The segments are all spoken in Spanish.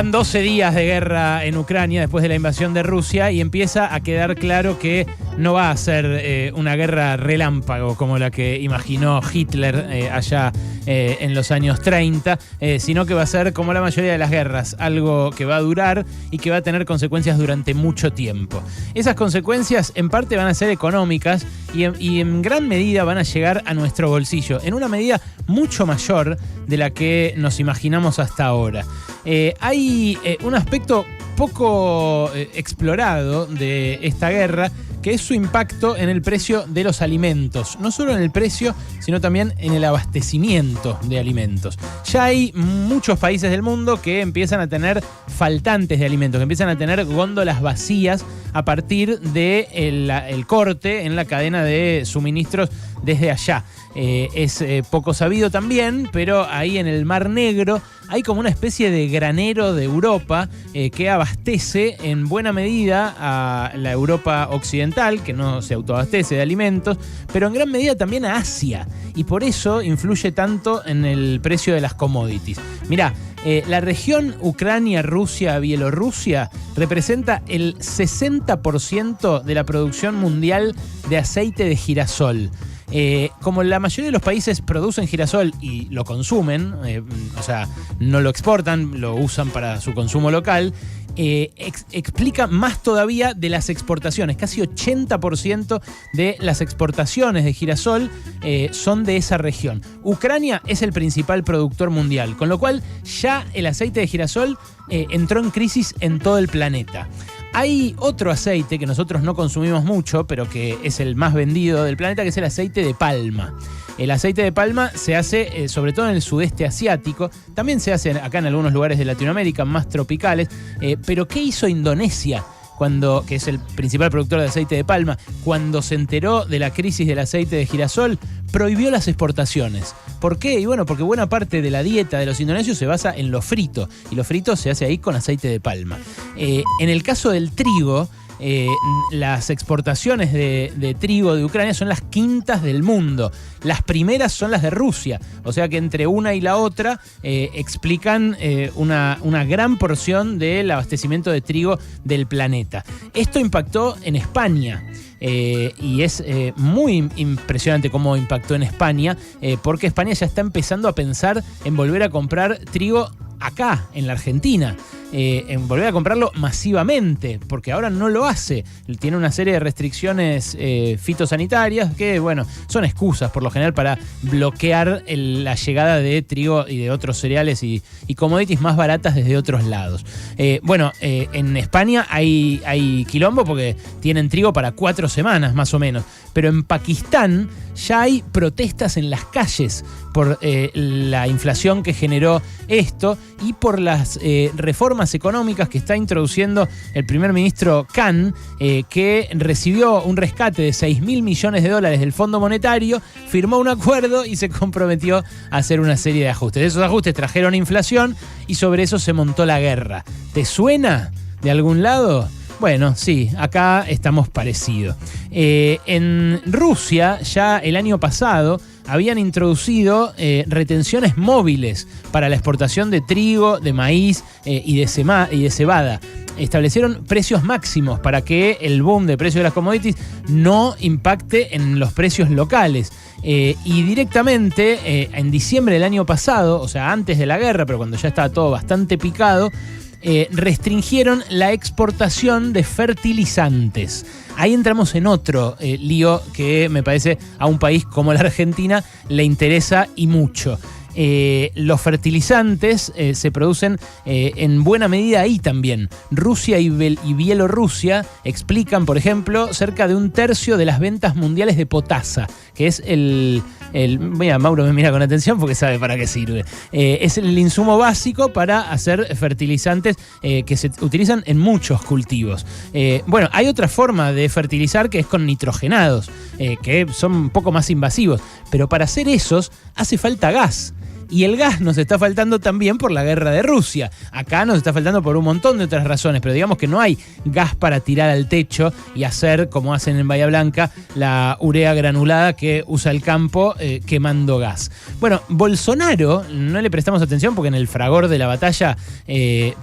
Van 12 días de guerra en Ucrania después de la invasión de Rusia y empieza a quedar claro que no va a ser una guerra relámpago como la que imaginó Hitler allá en los años 30, sino que va a ser como la mayoría de las guerras, algo que va a durar y que va a tener consecuencias durante mucho tiempo. Esas consecuencias en parte van a ser económicas y en gran medida van a llegar a nuestro bolsillo, en una medida mucho mayor de la que nos imaginamos hasta ahora. Hay un aspecto poco explorado de esta guerra, que es su impacto en el precio de los alimentos. No solo en el precio, sino también en el abastecimiento de alimentos. Ya hay muchos países del mundo que empiezan a tener faltantes de alimentos, que empiezan a tener góndolas vacías a partir del corte en la cadena de suministros desde allá. Es poco sabido también, pero ahí en el Mar Negro hay como una especie de granero de Europa que abastece en buena medida a la Europa occidental, que no se autoabastece de alimentos, pero en gran medida también a Asia, y por eso influye tanto en el precio de las commodities. Mirá, la región Ucrania, Rusia, Bielorrusia representa el 60% de la producción mundial de aceite de girasol. Como la mayoría de los países producen girasol y lo consumen, o sea, no lo exportan, lo usan para su consumo local, explica más todavía de las exportaciones. Casi 80% de las exportaciones de girasol son de esa región. Ucrania es el principal productor mundial, con lo cual ya el aceite de girasol entró en crisis en todo el planeta. Hay otro aceite que nosotros no consumimos mucho, pero que es el más vendido del planeta, que es el aceite de palma. El aceite de palma se hace sobre todo en el sudeste asiático, también se hace acá en algunos lugares de Latinoamérica más tropicales, pero ¿qué hizo Indonesia? Que es el principal productor de aceite de palma, cuando se enteró de la crisis del aceite de girasol, prohibió las exportaciones. ¿Por qué? Y bueno, porque buena parte de la dieta de los indonesios se basa en lo frito, y lo frito se hace ahí con aceite de palma. En el caso del trigo, las exportaciones de trigo de Ucrania son las quintas del mundo. Las primeras son las de Rusia, o sea que entre una y la otra explican una gran porción del abastecimiento de trigo del planeta. Esto impactó en España. Y es muy impresionante cómo impactó en España, porque España ya está empezando a pensar en volver a comprar trigo acá, en la Argentina, en volver a comprarlo masivamente, porque ahora no lo hace. Tiene una serie de restricciones fitosanitarias que, bueno, son excusas por lo general para bloquear la llegada de trigo y de otros cereales y commodities más baratas desde otros lados. En España hay quilombo porque tienen trigo para 4 semanas más o menos, pero en Pakistán ya hay protestas en las calles por la inflación que generó esto y por las reformas económicas que está introduciendo el primer ministro Khan, que recibió un rescate de $6.000 millones del Fondo Monetario, firmó un acuerdo y se comprometió a hacer una serie de ajustes. Esos ajustes trajeron inflación y sobre eso se montó la guerra. ¿Te suena de algún lado? Bueno, sí, acá estamos parecidos. En Rusia, ya el año pasado, habían introducido retenciones móviles para la exportación de trigo, de maíz y de cebada. Establecieron precios máximos para que el boom de precios de las commodities no impacte en los precios locales. Y directamente, en diciembre del año pasado, o sea, antes de la guerra, pero cuando ya estaba todo bastante picado, restringieron la exportación de fertilizantes. Ahí entramos en otro lío que me parece a un país como la Argentina le interesa y mucho. Los fertilizantes se producen en buena medida ahí también. Rusia y Bielorrusia explican, por ejemplo, cerca de 1/3 de las ventas mundiales de potasa, que es mira, Mauro me mira con atención porque sabe para qué sirve. Es el insumo básico para hacer fertilizantes que se utilizan en muchos cultivos. Hay otra forma de fertilizar que es con nitrogenados, que son un poco más invasivos, pero para hacer esos hace falta gas. Y el gas nos está faltando también por la guerra de Rusia. Acá nos está faltando por un montón de otras razones, pero digamos que no hay gas para tirar al techo y hacer, como hacen en Bahía Blanca, la urea granulada que usa el campo quemando gas. Bueno, Bolsonaro, no le prestamos atención porque en el fragor de la batalla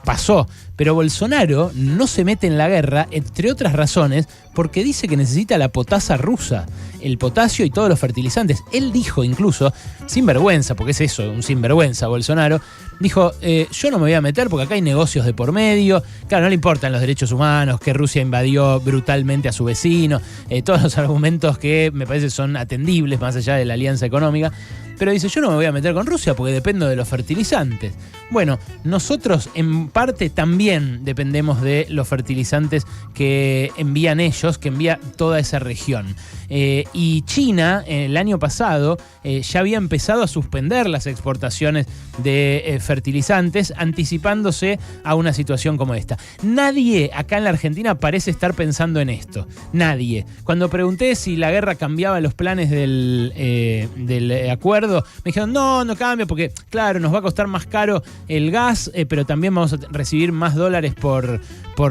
pasó, pero Bolsonaro no se mete en la guerra, entre otras razones, porque dice que necesita la potasa rusa, el potasio y todos los fertilizantes. Él dijo incluso, sin vergüenza, porque es eso, un sinvergüenza Bolsonaro, dijo, yo no me voy a meter porque acá hay negocios de por medio, claro, no le importan los derechos humanos, que Rusia invadió brutalmente a su vecino, todos los argumentos que me parece son atendibles más allá de la alianza económica, pero dice, yo no me voy a meter con Rusia porque dependo de los fertilizantes. Bueno, nosotros en parte también dependemos de los fertilizantes que envían ellos, que envía toda esa región. Y China, el año pasado, ya había empezado a suspender las exportaciones de fertilizantes, anticipándose a una situación como esta. Nadie acá en la Argentina parece estar pensando en esto. Nadie. Cuando pregunté si la guerra cambiaba los planes del acuerdo, me dijeron, no cambia, porque claro, nos va a costar más caro el gas, pero también vamos a recibir más dólares por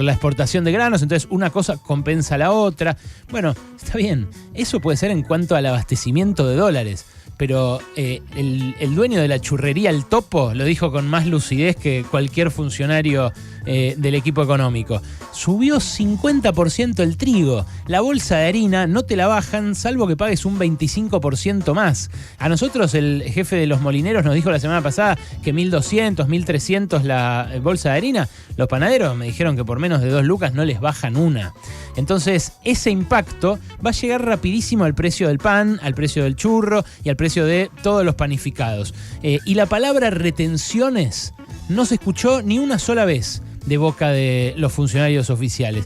la exportación de granos, entonces una cosa compensa a la otra. Bueno, está bien, eso puede ser en cuanto al abastecimiento de dólares, pero el dueño de la churrería El Topo lo dijo con más lucidez que cualquier funcionario del equipo económico. Subió 50% el trigo. La bolsa de harina no te la bajan salvo que pagues un 25% más. A nosotros el jefe de los molineros nos dijo la semana pasada que 1.200, 1.300 la bolsa de harina. Los panaderos me dijeron que por menos de 2 lucas no les bajan una. Entonces ese impacto va a llegar rapidísimo al precio del pan, al precio del churro y al precio de todos los panificados. Y la palabra retenciones no se escuchó ni una sola vez de boca de los funcionarios oficiales.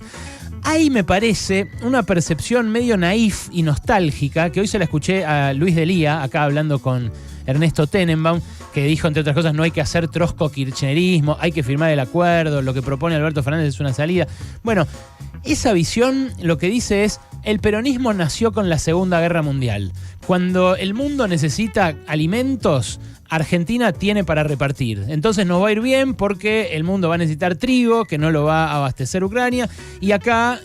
Ahí me parece una percepción medio naif y nostálgica, que hoy se la escuché a Luis Delía, acá hablando con Ernesto Tenenbaum, que dijo, entre otras cosas, no hay que hacer trotsko-kirchnerismo, hay que firmar el acuerdo, lo que propone Alberto Fernández es una salida. Bueno, esa visión lo que dice es, el peronismo nació con la Segunda Guerra Mundial. Cuando el mundo necesita alimentos, Argentina tiene para repartir. Entonces nos va a ir bien porque el mundo va a necesitar trigo, que no lo va a abastecer Ucrania, y acá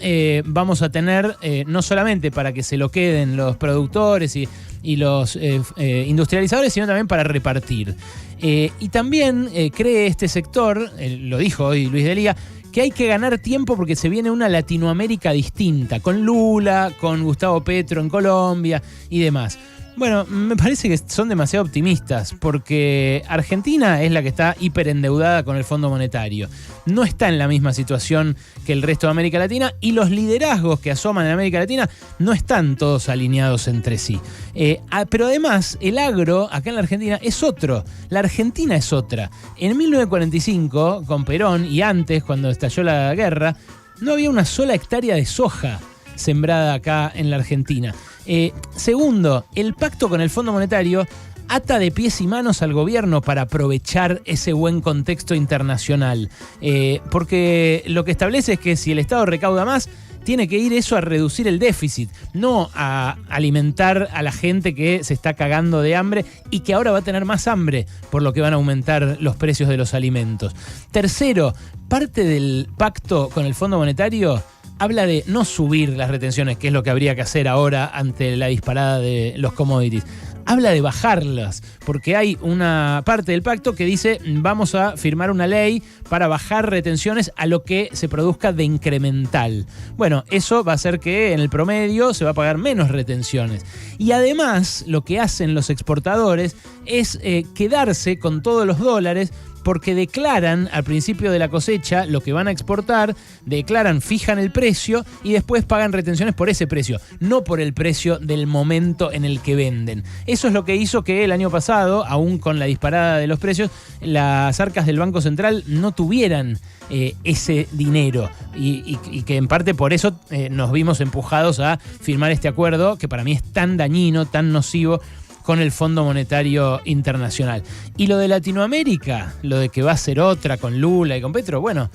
vamos a tener, no solamente para que se lo queden los productores y los industrializadores, sino también para repartir. Y también cree este sector, lo dijo hoy Luis Delía, que hay que ganar tiempo porque se viene una Latinoamérica distinta, con Lula, con Gustavo Petro en Colombia y demás. Bueno, me parece que son demasiado optimistas porque Argentina es la que está hiperendeudada con el Fondo Monetario. No está en la misma situación que el resto de América Latina y los liderazgos que asoman en América Latina no están todos alineados entre sí. Pero además, el agro acá en la Argentina es otro. La Argentina es otra. En 1945, con Perón y antes, cuando estalló la guerra, no había una sola hectárea de soja sembrada acá en la Argentina. Segundo, el pacto con el Fondo Monetario ata de pies y manos al gobierno para aprovechar ese buen contexto internacional. Porque lo que establece es que si el Estado recauda más, tiene que ir eso a reducir el déficit, no a alimentar a la gente que se está cagando de hambre y que ahora va a tener más hambre, por lo que van a aumentar los precios de los alimentos. Tercero, parte del pacto con el Fondo Monetario habla de no subir las retenciones, que es lo que habría que hacer ahora ante la disparada de los commodities. Habla de bajarlas, porque hay una parte del pacto que dice vamos a firmar una ley para bajar retenciones a lo que se produzca de incremental. Bueno, eso va a hacer que en el promedio se va a pagar menos retenciones. Y además, lo que hacen los exportadores es quedarse con todos los dólares, porque declaran al principio de la cosecha lo que van a exportar, fijan el precio y después pagan retenciones por ese precio, no por el precio del momento en el que venden. Eso es lo que hizo que el año pasado, aún con la disparada de los precios, las arcas del Banco Central no tuvieran ese dinero y que en parte por eso nos vimos empujados a firmar este acuerdo que para mí es tan dañino, tan nocivo con el Fondo Monetario Internacional. Y lo de Latinoamérica, lo de que va a ser otra con Lula y con Petro, bueno,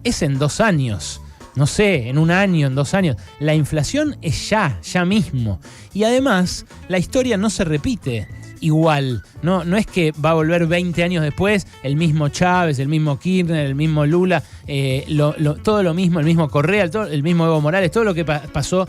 es en 2 años. No sé, en 1 año, en 2 años. La inflación es ya mismo. Y además, la historia no se repite. igual. No es que va a volver 20 años después el mismo Chávez, el mismo Kirchner, el mismo Lula, todo lo mismo, el mismo Correa, el mismo Evo Morales, todo lo que pasó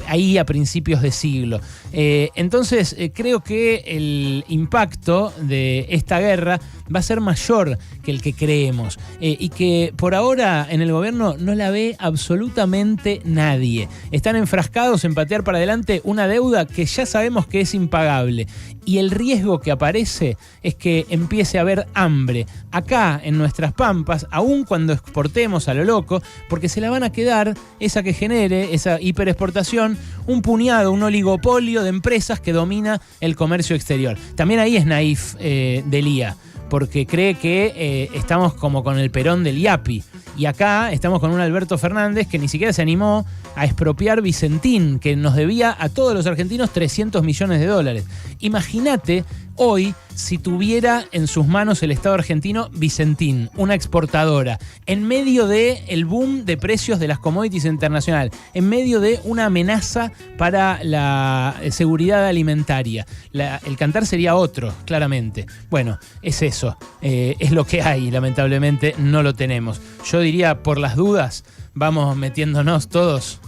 ahí a principios de siglo. Entonces creo que el impacto de esta guerra va a ser mayor que el que creemos, y que por ahora en el gobierno no la ve absolutamente nadie. Están enfrascados en patear para adelante una deuda que ya sabemos que es impagable, y el riesgo que aparece es que empiece a haber hambre acá en nuestras pampas, aun cuando exportemos a lo loco, porque se la van a quedar esa que genere esa hiperexportación, un puñado, un oligopolio de empresas que domina el comercio exterior. También ahí es naif Delía, porque cree que estamos como con el Perón del IAPI. Y acá estamos con un Alberto Fernández que ni siquiera se animó a expropiar Vicentín, que nos debía a todos los argentinos 300 millones de dólares. Imagínate hoy si tuviera en sus manos el Estado argentino Vicentín, una exportadora, en medio del boom de precios de las commodities internacionales, en medio de una amenaza para la seguridad alimentaria. El cantar sería otro, claramente. Bueno, es eso, es lo que hay, lamentablemente no lo tenemos. Yo diría, por las dudas, vamos metiéndonos todos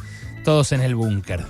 en el búnker.